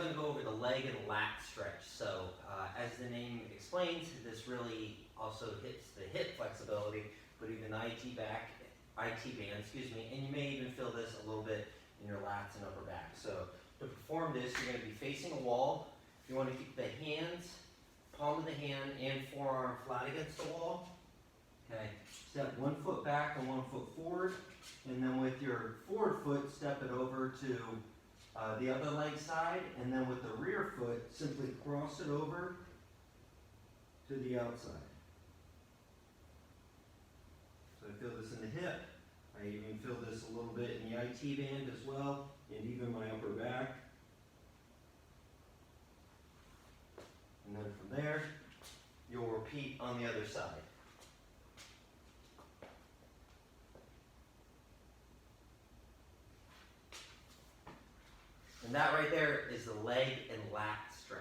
going to go over the leg and lat stretch. So as the name explains, this really also hits the hip flexibility, but even the IT band, and you may even feel this a little bit in your lats and upper back. So to perform this, you're going to be facing a wall. You want to keep the hands, palm of the hand and forearm flat against the wall. Okay, step 1 foot back and 1 foot forward, and then with your forward foot, step it over to the other leg side, and then with the rear foot, simply cross it over to the outside. So I feel this in the hip. I even feel this a little bit in the IT band as well, and even my upper back. And then from there, you'll repeat on the other side. And that right there is the leg and lat stretch.